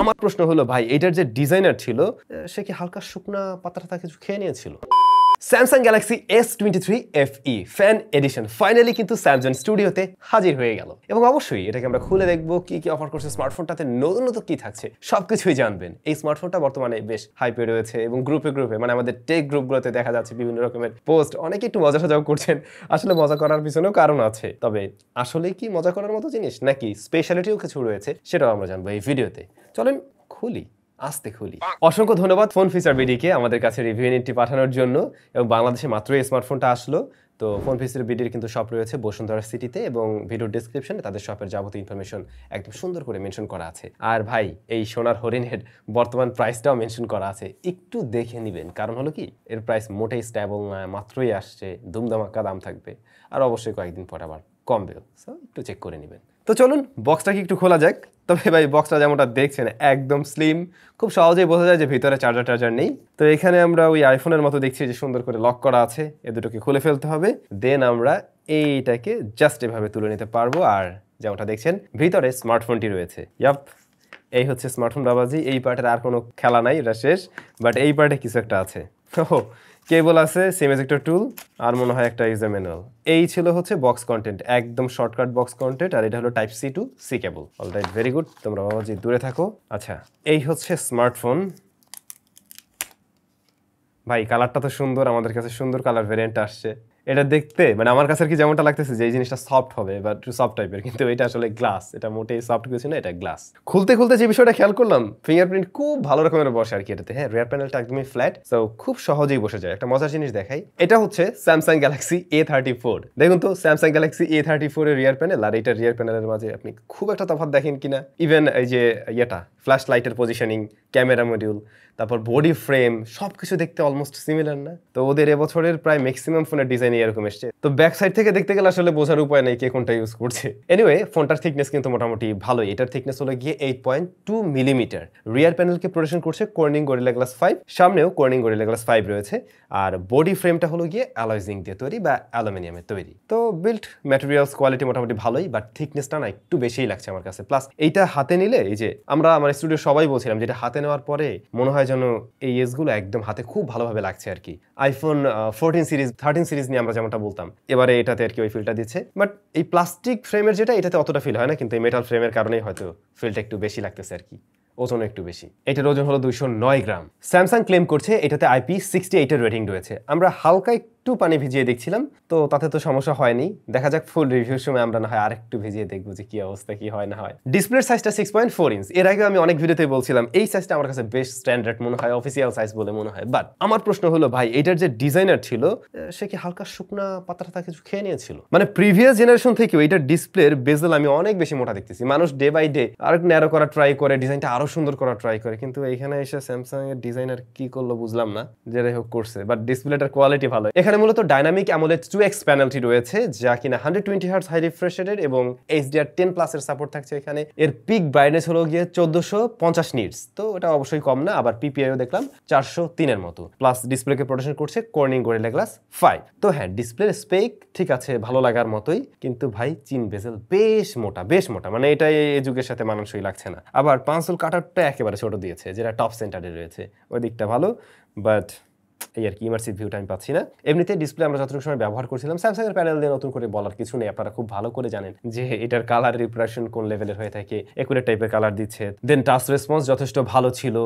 আমার প্রশ্ন হলো ভাই এটার যে ডিজাইনার ছিল সে কি হালকা শুকনা পাতা কিছু খেয়ে নিয়েছিল? Samsung Galaxy S23 FE fan addition finally কিন্তু স্যামসাং স্টুডিওতে হাজির হয়ে গেল এবং অবশ্যই এটাকে আমরা খুলে দেখব কি কি অফার করছে স্মার্টফোনটাতে, নতুনত্ব কি থাকছে সবকিছুই জানবেন। এই স্মার্টফোনটা বর্তমানে বেশ হাইপে রয়েছে এবং গ্রুপে মানে আমাদের টেক গ্রুপগুলোতে দেখা যাচ্ছে বিভিন্ন রকমের পোস্ট, অনেকে একটু মজা সাজাও করছেন। আসলে মজা করার পিছনেও কারণ আছে, তবে আসলে কি মজা করার মতো জিনিস নাকি স্পেশালিটিও কিছু রয়েছে সেটাও আমরা জানবো এই ভিডিওতে। চলেন খুলি, আস্তে খুলি। অসংখ্য ধন্যবাদ ফোন ফিচার বিডিকে আমাদের কাছে রিভিউ নিটটি পাঠানোর জন্য, এবং বাংলাদেশে মাত্র এই স্মার্টফোনটা আসলো। তো ফোন ফিচার বিডির কিন্তু শপ রয়েছে বসুন্ধরা সিটিতে, এবং ভিডিওর ডেসক্রিপশনে তাদের শপের যাবতীয় ইনফরমেশন একদম সুন্দর করে মেনশন করা আছে। আর ভাই এই সোনার হরিণের বর্তমান প্রাইসটাও মেনশন করা আছে, একটু দেখে নেবেন। কারণ হলো কি এর প্রাইস মোটেই স্ট্যাবল না, মাত্রই আসছে, ধুমধামাক্কা দাম থাকবে, আর অবশ্যই কয়েকদিন পর আবার কমবেও, সো একটু চেক করে নেবেন। তো চলুন বক্সটাকে একটু খোলা যাক। তবে ভাই বক্সটা যেমনটা দেখছেন একদম স্লিম, খুব সহজেই বোঝা যায় যে ভিতরে চার্জার নেই। তো এখানে আমরা ওই আইফোনের মতো দেখছি যে সুন্দর করে লক করা আছে, এ দুটোকে খুলে ফেলতে হবে, দেন আমরা এইটাকে জাস্ট এভাবে তুলে নিতে পারবো। আর যেমনটা দেখছেন ভিতরে স্মার্টফোনটি রয়েছে। ইয়াপ, এই হচ্ছে স্মার্টফোন বাবাজি। এই পার্টের আর কোনো খেলা নাই, এটা শেষ। বাট এই পার্টে কিছু একটা আছে, কেবল আছে, সিম এজেক্টর টুল, আর মনে হয় একটা ইউজার ম্যানুয়াল। এই ছিল হচ্ছে বক্স কন্টেন্ট, একদম শর্টকাট বক্স কন্টেন্ট। আর এটা হলো type C to C cable. All right, very good, তোমরা বাবাজি দূরে থাকো। আচ্ছা, এই হচ্ছে স্মার্টফোন। ভাই কালারটা তো সুন্দর, আমাদের কাছে সুন্দর কালার ভেরিয়েন্ট আসছে। এটা দেখতে মানে আমার কাছে কি যেমনটা লাগতেছে যে এই জিনিসটা সফট হবে বা একটু সফট টাইপের, কিন্তু এটা আসলে গ্লাস, এটা মোটেই সফট কিছু না, এটা গ্লাস। খুলতে যে বিষয়টা খেয়াল করলাম, ফিঙ্গারপ্রিন্ট খুব ভালো রকমের বসে আর কি এটাতে। হ্যাঁ, রিয়ার প্যানেলটা একদমই ফ্ল্যাট, সো খুব সহজেই বসে যায়। একটা মজার জিনিস দেখাই, এটা হচ্ছে স্যামসাং গ্যালাক্সি A34। দেখুন তো স্যামসাং গ্যালাক্সি A34 এর রিয়ার প্যানেল আর এটা রিয়ার প্যানেলের মাঝে আপনি খুব একটা তফাৎ দেখেন কিনা। ইভেন এই যে ইয়েটা ফ্ল্যাশ লাইটের পজিশনিং, ক্যামেরা মডিউল, তারপর বডি ফ্রেম, সবকিছু দেখতে অলমোস্ট সিমিলার না? তো ওদের এবছরের প্রায় ম্যাক্সিমাম ফোনের ডিজাইন এরকম এসছে। তো ব্যাক সাইড থেকে দেখতে গেলে আসলে বোঝার উপায় নেই কে কোনটা ইউজ করছে। এনিওয়ে, ফোনটার থিকনেস কিন্তু মোটামুটি ভালোই। এটার থিকনেস হলো গিয়ে 8.2 মিলিমিটার। রিয়ার প্যানেলকে প্রোটেকশন করছে কর্নিং গরিলা গ্লাস 5, সামনেও কর্নিং গরিলা গ্লাস 5 রয়েছে। আর বডি ফ্রেমটা হলো গিয়ে অ্যালয় জিঙ্ক দিয়ে তৈরি বা অ্যালুমিনিয়ামের তৈরি। তো বিল্ড ম্যাটেরিয়ালস কোয়ালিটি মোটামুটি ভালোই, বাট থিকনেসটা না একটু বেশিই লাগছে আমার কাছে। প্লাস এইটা হাতে নিলে, এই যে আমরা আমার স্টুডিও সবাই বলছিলাম যেটা হাতে নেওয়ার পরে মনে হয় যেন এই এজগুলো একদম হাতে খুব ভালোভাবে লাগছে আর কি। আইফোন 14 সিরিজ 13 সিরিজ নিয়ে আমরা যেমনটা বলতাম, এবারে এটাতে আর কি ওই ফিলটা দিচ্ছে। বাট এই প্লাস্টিক ফ্রেমের যেটা, এটাতে অতটা ফিল হয় না, কিন্তু এই মেটাল ফ্রেমের কারণেই হয়তো ফিলটা একটু বেশি লাগতেছে আর কি। ওজন একটু বেশি। এটার ওজন হলো 209 গ্রাম। স্যামসাং ক্লেম করছে এটাতে IP68 এর রেটিং রয়েছে। আমরা হালকা একটু পানি ভিজিয়ে দেখছিলাম, তো তাতে তো সমস্যা হয়নি। দেখা যাক ফুল রিভিউর সময় আমরা না হয় আরেকটু ভিজিয়ে দেখবো যে কি অবস্থা, কি হয় না হয়। ডিসপ্লের সাইজটা 6.4 ইঞ্চ। এর আগে আমি অনেক ভিডিওতে বলছিলাম এই সাইজটা আমার কাছে বেশ স্ট্যান্ডার্ড মনে হয়, অফিসিয়াল সাইজ বলে মনে হয়। বাট আমার প্রশ্ন হলো ভাই এটার যে ডিজাইনার ছিল সে কি হালকা শুকনা পাতা কিছু খেয়ে নিয়েছিল? মানে প্রিভিয়াস জেনারেশন থেকেও এটার ডিসপ্লের বেজেল আমি অনেক বেশি মোটা দেখতেছি। মানুষ ডে বাই ডে আরেক ন্যারো করা ট্রাই করে, ডিজাইনটা আরো সুন্দর করা ট্রাই করে, কিন্তু এইখানে এসে স্যামসাং এর ডিজাইনার কি করলো বুঝলাম না, যেটাই হোক করছে। বাট ডিসপ্লেটার কোয়ালিটি ভালো। এখানে মূলত ডাইনামিক অ্যামোলেড 2x প্যানেলটি রয়েছে, যা কিনা 120 হার্টজ হাই রিফ্রেশ রেটের এবং HDR10 প্লাস এর সাপোর্ট থাকছে এখানে। এর পিক ব্রাইটনেস হলো গিয়ে 1450 নিটস, তো এটা অবশ্যই কম না। আবার পিপিআইও দেখলাম 403 এর মতো। প্লাস ডিসপ্লেকে প্রোটেকশন করছে কর্নিং গরিলা গ্লাস 5। তো হ্যাঁ, ডিসপ্লের স্পেক ঠিক আছে, ভালো লাগার মতোই, কিন্তু ভাই চিন বেজেল বেশ মোটা, মানে এটা এই যুগের সাথে মানানসই লাগছে না। আবার পাঁচল কাটারটা একেবারে ছোট দিয়েছে, যেটা টপ সেন্টারে রয়েছে, ওই দিকটা ভালো, বাট এই আর কি ইমার্সিভ ভিউটা আমি পাচ্ছি না। এমনিতে ডিসপ্লে আমরা যতটুকু সময় ব্যবহার করছিলাম, স্যামসাং এর প্যানেল দিয়ে নতুন করে বলার কিছু নেই। আপনারা খুব ভালো করে জানেন যে এটার কালার রিপ্রেজেন্টেশন কোন লেভেলের হয়ে থাকে, একুরেট টাইপের কালার দিচ্ছে। দেন টাচ রেসপন্স যথেষ্ট ভালো ছিল।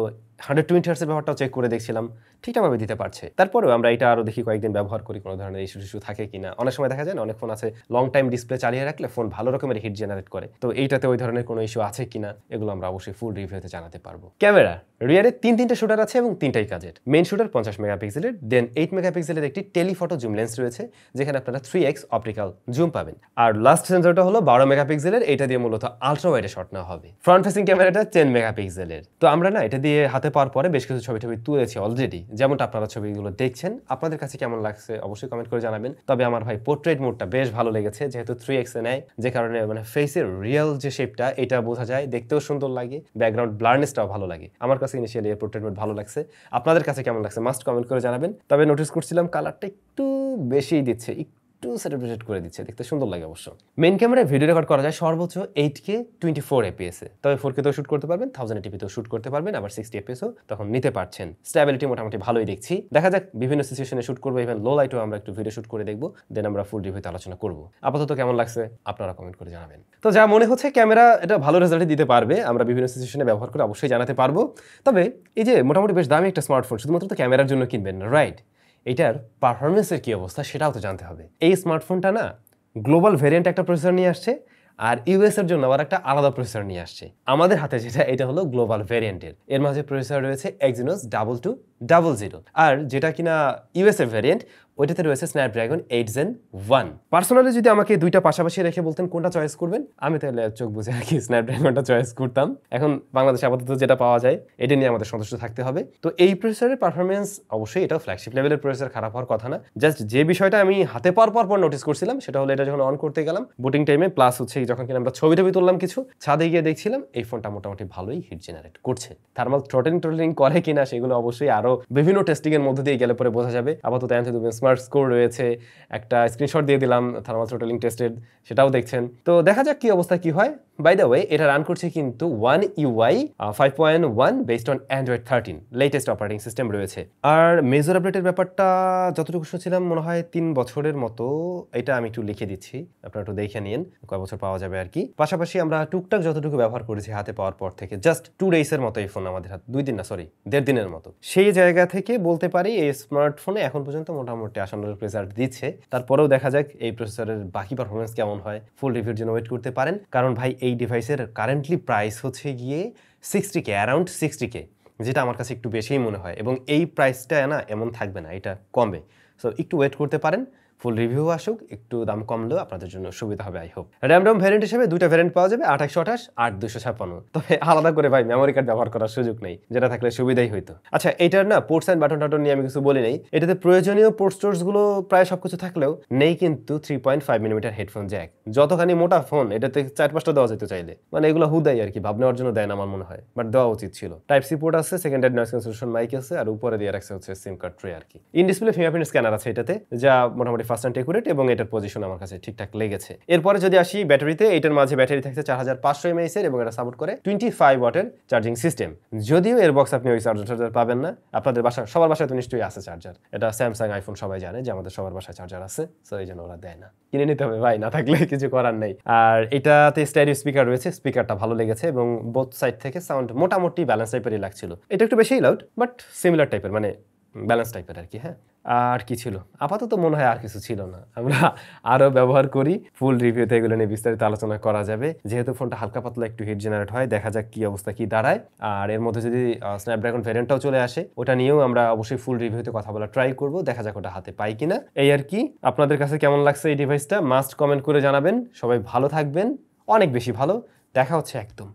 120 হার্টজের ব্যবহারটাও চেক করে দেখছিলাম, ঠিকঠাকভাবে দিতে পারছে। তারপরেও আমরা এটা আরো দেখি কয়েকদিন ব্যবহার করি, কোনো ধরনের ইস্যু থাকে কিনা। অনেক সময় দেখা যায় না, অনেক ফোন আছে লং টাইম ডিসপ্লে চালিয়ে রাখলে ফোন ভালো রকমের হিট জেনারেট করে, তো এইটাতে ওই ধরনের কোনো ইস্যু আছে কিনা এগুলো আমরা অবশ্যই ফুল রিভিউতে জানাতে পারবো। ক্যামেরা রিয়ারে তিনটা শুটার আছে এবং তিনটাই কাজের। মেইন শুটার 50 মেগাপিক্সেলের, দেন 8 মেগাপিক্সেলের একটি টেলিফটো জুম লেন্স রয়েছে, যেখানে আপনারা 3x অপটিক্যাল জুম পাবেন। আর লাস্ট সেন্সরটা হলো 12 মেগাপিক্সেলের, এটা দিয়ে মূলত আলট্রা ওয়াইডে শট নেওয়া হবে। ফ্রন্ট ফেসিং ক্যামেরাটা 10 মেগাপিক্সেলের। তো আমরা না এটা দিয়ে হাতে পাওয়ার পরে বেশ কিছু ছবি তুলেছি অলরেডি, যেমনটা আপনারা ছবিগুলো দেখছেন। আপনাদের কাছে কেমন লাগছে অবশ্যই কমেন্ট করে জানাবেন। তবে আমার ভাই পোর্ট্রেট মোডটা বেশ ভালো লেগেছে, যেহেতু 3x এ নেয়, যে কারণে মানে ফেসের রিয়েল যে শেপটা এটা বোঝা যায়, দেখতেও সুন্দর লাগে, ব্যাকগ্রাউন্ড ব্লারনেসটাও ভালো লাগে। আমার কাছে ইনিশিয়ালি এর পোর্ট্রেট মোড ভালো লাগছে। আপনাদের কাছে কেমন লাগছে মাস্ট কমেন্ট করে জানাবেন। তবে নোটিস করছিলাম কালারটা একটু বেশিই দিচ্ছে, একটু সেটারেট করে দিচ্ছে, দেখতে সুন্দর লাগে অবশ্য। মেইন ক্যামেরায় ভিডিও রেকর্ড করা যায় সর্বোচ্চ 8K 24 fps এ, তবে 4K তেও শুট করতে পারবেন, 1080p তেও শুট করতে পারবেন, আবার 60 fps ও তখন নিতে পারছেন। স্টেবিলিটি মোটামুটি ভালোই দেখছি। দেখা যাক বিভিন্ন সিচুয়েশনে শুট করবো, ইভেন লো লাইটেও আমরা একটু ভিডিও শুট করে দেখবো, দেন আমরা ফুল রিভিউতে আলোচনা করবো। আপাতত কেমন লাগছে আপনারা কমেন্ট করে জানাবেন। তো যা মনে হচ্ছে ক্যামেরা এটা ভালো রেজাল্ট দিতে পারবে, আমরা বিভিন্ন সিচুয়েশনে ব্যবহার করে অবশ্যই জানাতে পারবো। তবে এই যে মোটামুটি বেশ দামি একটা স্মার্টফোন, শুধুমাত্র তো ক্যামেরার জন্য কিনবেন না, রাইট? এটার পারফরমেন্সের কি অবস্থা সেটাও তো জানতে হবে। এই স্মার্টফোনটা না গ্লোবাল ভেরিয়েন্ট একটা প্রসেসর নিয়ে আসছে, আর ইউএস এর জন্য আবার একটা আলাদা প্রসেসর নিয়ে আসছে। আমাদের হাতে যেটা, এটা হলো গ্লোবাল ভেরিয়েন্টের। এর মাঝে প্রসেসর রয়েছে Exynos 2200, আর যেটা কিনা ইউএস এর ভেরিয়েন্ট, ওইটাতে রয়েছে স্ন্যাপড্রাগন 8 Gen 1। পার্সোনালি যদি আমাকে দুইটা পাশাপাশি রেখে বলতেন কোনটা চয়েস করবেন, আমি তাহলে চোখ বুঝে আর কি স্ন্যাপড্রাগনটা চয়েস করতাম। এখন বাংলাদেশে আপাতত যেটা পাওয়া যায় এটা নিয়ে আমাদের সন্তুষ্ট থাকতে হবে। তো এই প্রসেসরের পারফরমেন্স অবশ্যই এটাও ফ্ল্যাগশিপ লেভেলের প্রসেসর, খারাপ হওয়ার কথা না। জাস্ট যে বিষয়টা আমি হাতে পাওয়ার পর নোটিস করছিলাম সেটা হলো, এটা যখন অন করতে গেলাম বুটিং টাইমে, প্লাস হচ্ছে যখন কিনা আমরা ছবি তুললাম কিছু, ছাদে গিয়ে দেখছিলাম এই ফোনটা মোটামুটি ভালোই হিট জেনারেট করছে। থার্মাল থ্রটলিং করে কিনা সেগুলো অবশ্যই আরো বিভিন্ন টেস্টিং এর মধ্যে দিয়ে গেলে পরে বোঝা যাবে। আপাতত স্মার্ট স্কোর রয়েছে, একটা স্ক্রিনশট দিয়ে দিলাম থার্মাল থ্রটলিং টেস্টের, সেটাও দেখছেন। তো দেখা যাক কি অবস্থা কি হয়। বাই দ্য ওয়ে, এটা রান করছে কিন্তু One UI 5.1 based on Android 13, latest operating system রয়েছে। আর মেজর আপডেটের ব্যাপারটা যতটুকু শুনছিলাম মনে হয় 3 বছরের মতো, এটা আমি একটু লিখে দিচ্ছি, আপনারা একটু দেখে নিন কয় বছর পাওয়া যাবে আর কি। পাশাপাশি আমরা টুকটাক যতটুকু ব্যবহার করেছি হাতে পাওয়ার পর থেকে, জাস্ট 2 ডেজের মতো এই ফোন আমাদের হাতে, 2 দিন না, সরি 1.5 দিনের মতো। সেই জায়গা থেকে বলতে পারি এই স্মার্টফোনে এখন পর্যন্ত মোটামুটি আশানুরূপ রেজাল্ট দিচ্ছে। তারপরেও দেখা যাক এই প্রসেসরের বাকি পারফরমেন্স কেমন হয়। ফুল রিভিউর জন্য ওয়েট করতে পারেন, কারণ ভাই এই ডিভাইসের কারেন্টলি প্রাইস হচ্ছে গিয়ে 60K, অ্যারাউন্ড 60K, যেটা আমার কাছে একটু বেশিই মনে হয়। এবং এই প্রাইসটা না এমন থাকবে না, এটা কমবে। সো একটু ওয়েট করতে পারেন, ফুল রিভিউ আসুক, একটু দাম কমলেও আপনাদের জন্য সুবিধা হবে আই হোপ। র্যাম ভ্যারিয়েন্ট হিসেবে দুইটা ভ্যারিয়েন্ট পাওয়া যাবে, 2828 আর 256। তবে আলাদা করে ভাই মেমোরি কার্ড ব্যবহার করার সুযোগ নেই, যেটা থাকলে সুবিধাই হইতো। আচ্ছা, এটার না পোর্টস অ্যান্ড বাটন টাটন নিয়ে আমি কিছু বলি নেই। এটাতে প্রয়োজনীয় পোর্ট স্টোর্স গুলো প্রায় সবকিছু থাকলেও নেই কিন্তু 3.5mm হেডফোন জ্যাক। যতখানি মোটা ফোন, এটাতে 4-5টা দেওয়া যেত চাইলে, মানে এগুলো হুদাই আর কি, ভাব নেওয়ার জন্য দেয় না আমার মনে হয়, বাট দেওয়া উচিত ছিল। টাইপ সি পোর্ট আছে, সেকেন্ডারি নয়েজ ক্যান্সেলেশন মাইক আছে, আর উপরে দিয়ে রাখছে হচ্ছে সিম কার্ড ট্রে আর কি। ইন ডিসপ্লে ফিঙ্গারপ্রিন্ট স্ক্যানার আছে এটাতে, যা মোটামুটি ফাস্ট অ্যান্ড একুরেট, এবং এটার পজিশন আমার কাছে ঠিকঠাক লেগেছে। এরপরে যদি আসি ব্যাটারিতে, এটার মাঝে ব্যাটারি থাকছে 4500 mAh এর, এবং এটা সাপোর্ট করে 25 ওয়াটের চার্জিং সিস্টেম। যদিও এর বক্স আপনি ওই চার্জার পাবেন না, আপনাদের বাসায় সবার বাসায় তো নিশ্চয়ই আছে চার্জার। এটা স্যামসাং, আইফোন সবাই জানে যে আমাদের সবার বাসায় চার্জার আছে, সো এই জন্য ওরা দেয় না, কিনে নিতে হবে ভাই, না থাকলে কিছু করার নেই। আর এটাতে স্টেরিও স্পিকার রয়েছে, স্পিকারটা ভালো লেগেছে, এবং বোথ সাইড থেকে সাউন্ড মোটামুটি ব্যালেন্স টাইপেরই লাগছিল। এটা একটু বেশি লাউড, বাট সিমিলার টাইপের, মানে ব্যালেন্স টাইপের আর কি। হ্যাঁ, আর কি ছিল? আপাতত মনে হয় আর কিছু ছিল না, আমরা আরো ব্যবহার করি, ফুল রিভিউতে এগুলো নিয়ে বিস্তারিত আলোচনা করা যাবে। যেহেতু ফোনটা হালকা পাতলা একটু হিট জেনারেট হয়, দেখা যাক কি অবস্থা কি দাঁড়ায়। আর এর মধ্যে যদি স্ন্যাপড্রাগন ভ্যারিয়েন্টটাও চলে আসে, ওটা নিয়েও আমরা অবশ্যই ফুল রিভিউতে কথা বলা ট্রাই করব, দেখা যাক ওটা হাতে পাই কিনা। এই আর কি, আপনাদের কাছে কেমন লাগছে এই ডিভাইসটা মাস্ট কমেন্ট করে জানাবেন। সবাই ভালো থাকবেন, অনেক বেশি ভালো। দেখা হচ্ছে একদম